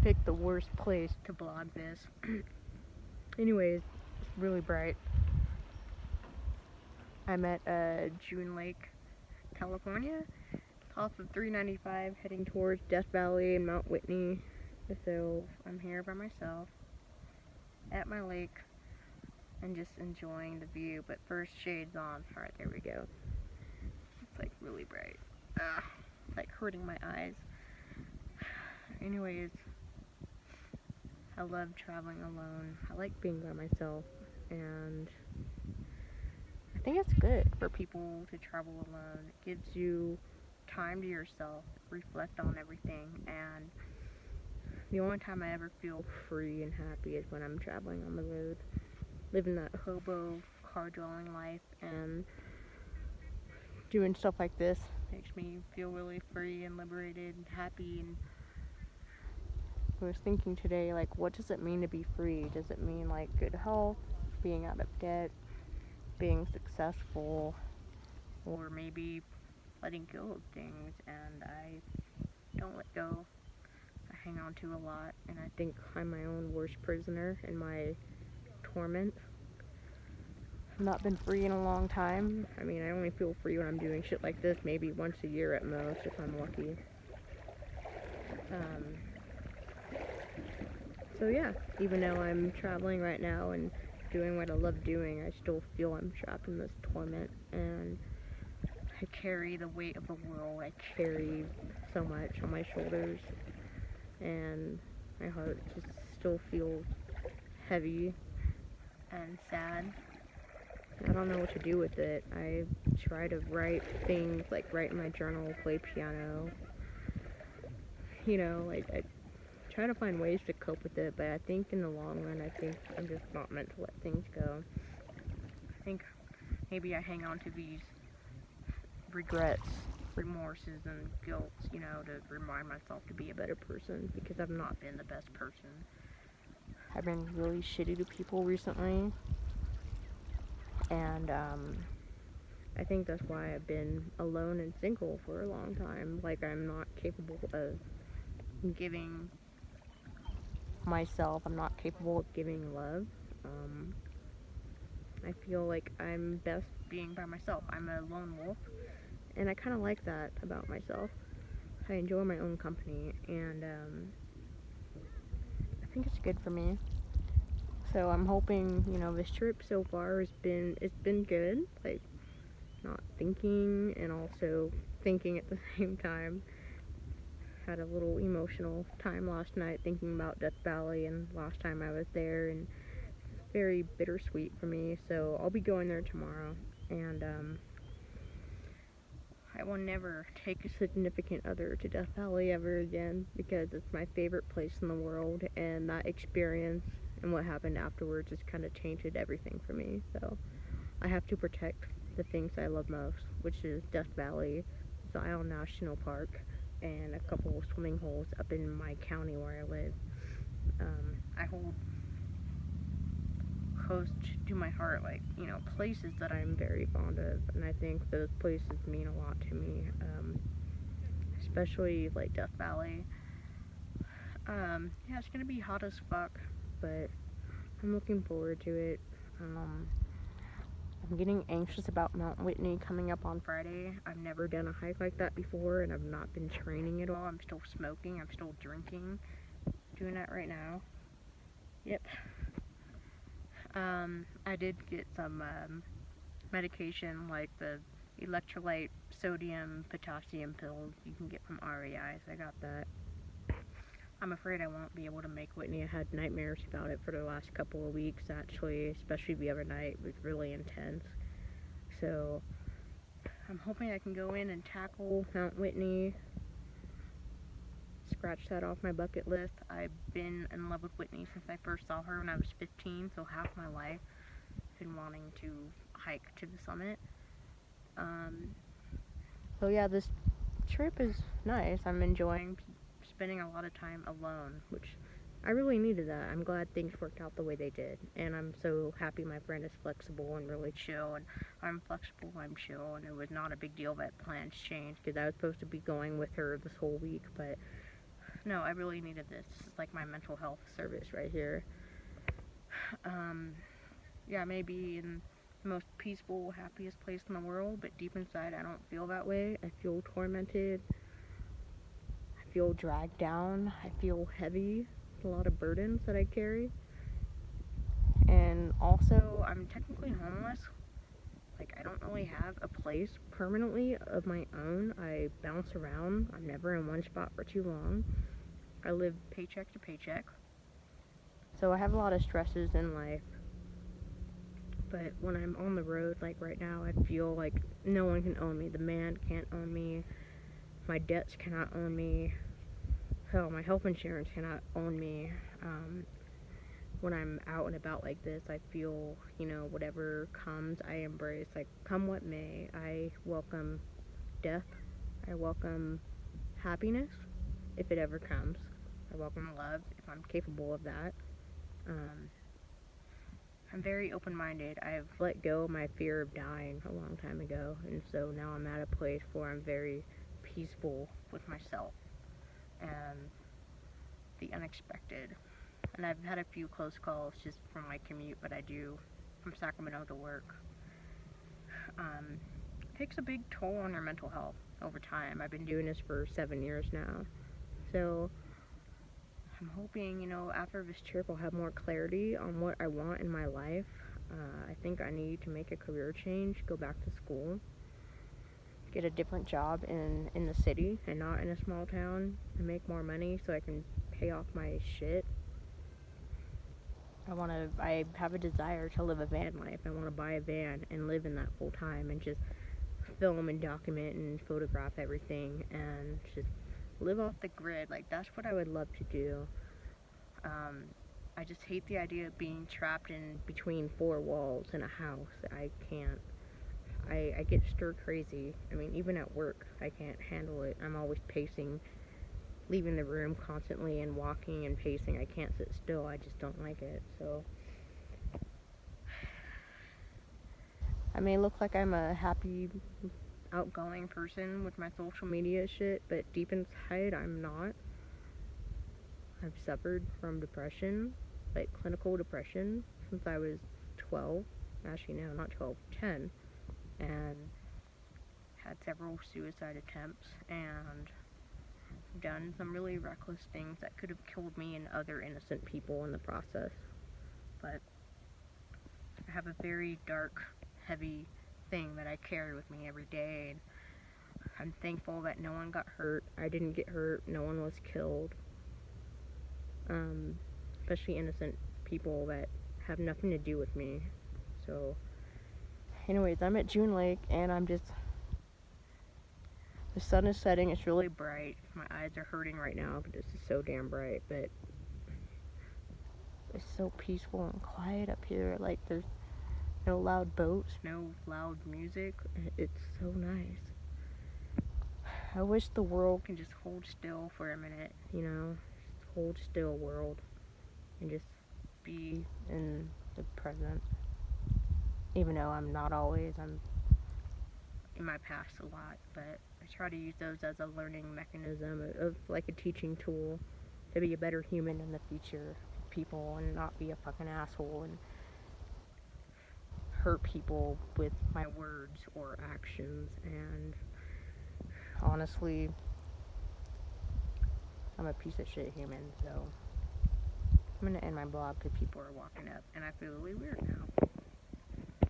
picked the worst place to vlog this. Anyways, it's really bright. I'm at June Lake, California, top of 395, heading towards Death Valley and Mount Whitney. So I'm here by myself at my lake and just enjoying the view. But first, shades on. Alright, there we go. It's like really bright. It's like hurting my eyes. Anyways, I love traveling alone. I like being by myself, and I think it's good for people to travel alone. It gives you time to yourself, reflect on everything, and the only time I ever feel free and happy is when I'm traveling on the road, living that hobo, car-dwelling life, and doing stuff like this makes me feel really free and liberated and happy. And I was thinking today, like, what does it mean to be free? Does it mean, like, good health, being out of debt, being successful, or maybe letting go of things? And I don't let go. I hang on to a lot, and I think I'm my own worst prisoner in my torment. I've not been free in a long time. I mean, I only feel free when I'm doing shit like this, maybe once a year at most, if I'm lucky. So yeah, even though I'm traveling right now and doing what I love doing, I still feel I'm trapped in this torment, and I carry the weight of the world. I carry so much on my shoulders, and my heart just still feels heavy and sad. I don't know what to do with it. I try to write things, like write in my journal, play piano, like I try to find ways to cope with it, but I think in the long run, I think I'm just not meant to let things go. I think maybe I hang on to these regrets, remorses, and guilt, to remind myself to be a better person, because I've not been the best person. I've been really shitty to people recently, and I think that's why I've been alone and single for a long time. Like, I'm not capable of giving myself, I'm not capable of giving love. I feel like I'm best being by myself. I'm a lone wolf, and I kind of like that about myself. I enjoy my own company, and I think it's good for me. So I'm hoping, this trip so far it's been good, like, not thinking and also thinking at the same time. Had a little emotional time last night thinking about Death Valley and last time I was there, and it's very bittersweet for me. So I'll be going there tomorrow, and I will never take a significant other to Death Valley ever again, because it's my favorite place in the world, and that experience and what happened afterwards just kind of tainted everything for me. So I have to protect the things I love most, which is Death Valley, Zion National Park, and a couple of swimming holes up in my county where I live. I hold close to my heart, like, places that I'm very fond of, and I think those places mean a lot to me, especially, like, Death Valley. Yeah, it's gonna be hot as fuck, but I'm looking forward to it. I'm getting anxious about Mount Whitney coming up on Friday. I've never done a hike like that before, and I've not been training at all. I'm still smoking, I'm still drinking, doing that right now. Yep. I did get some medication, like the electrolyte sodium potassium pills you can get from REI, so I got that. I'm afraid I won't be able to make Whitney. I had nightmares about it for the last couple of weeks, actually, especially the other night. It was really intense. So I'm hoping I can go in and tackle Mount Whitney, scratch that off my bucket list. I've been in love with Whitney since I first saw her when I was 15, so half my life I've been wanting to hike to the summit. So yeah, this trip is nice. I'm enjoying spending a lot of time alone, which I really needed that. I'm glad things worked out the way they did, and I'm so happy my friend is flexible and really chill, and I'm flexible, I'm chill, and it was not a big deal that plans changed, because I was supposed to be going with her this whole week, but no, I really needed this. This is like my mental health service right here. Yeah, maybe in the most peaceful, happiest place in the world, but deep inside, I don't feel that way. I feel tormented. I feel dragged down. I feel heavy. A lot of burdens that I carry. And also, I'm technically homeless. Like, I don't really have a place permanently of my own. I bounce around. I'm never in one spot for too long. I live paycheck to paycheck. So I have a lot of stresses in life. But when I'm on the road, like right now, I feel like no one can own me. The man can't own me. My debts cannot own me. Hell, my health insurance cannot own me. When I'm out and about like this, I feel, whatever comes, I embrace. Like, come what may, I welcome death. I welcome happiness, if it ever comes. I welcome love, if I'm capable of that. I'm very open-minded. I've let go of my fear of dying a long time ago, and so now I'm at a place where I'm very peaceful with myself and the unexpected. And I've had a few close calls just from my commute that I do from Sacramento to work. It takes a big toll on your mental health over time. I've been doing this for 7 years now. So I'm hoping, after this trip I'll have more clarity on what I want in my life. I think I need to make a career change, go back to school, get a different job in the city and not in a small town, and make more money so I can pay off my shit. I have a desire to live a van life. I want to buy a van and live in that full time and just film and document and photograph everything and just live off the grid. Like, that's what I would love to do. I just hate the idea of being trapped in between four walls in a house. I can't. I get stir crazy. I mean, even at work, I can't handle it. I'm always pacing, leaving the room constantly and walking and pacing. I can't sit still. I just don't like it. So I may look like I'm a happy, outgoing person with my social media shit, but deep inside, I'm not. I've suffered from depression, like clinical depression, since I was 12. Actually, no, not 12, 10. And had several suicide attempts and done some really reckless things that could have killed me and other innocent people in the process. But I have a very dark, heavy thing that I carry with me every day, and I'm thankful that no one got hurt. I didn't get hurt. No one was killed. Especially innocent people that have nothing to do with me. So, anyways, I'm at June Lake, and the sun is setting. It's really bright. My eyes are hurting right now because it's so damn bright, but it's so peaceful and quiet up here. Like, there's no loud boats, no loud music. It's so nice. I wish the world can just hold still for a minute, just hold still, world, and just be in the present. Even though I'm not always, I'm in my past a lot, but I try to use those as a learning mechanism, of like a teaching tool to be a better human in the future, people, and not be a fucking asshole and hurt people with my words or actions. And honestly, I'm a piece of shit human, so I'm gonna end my blog because people are walking up and I feel really weird.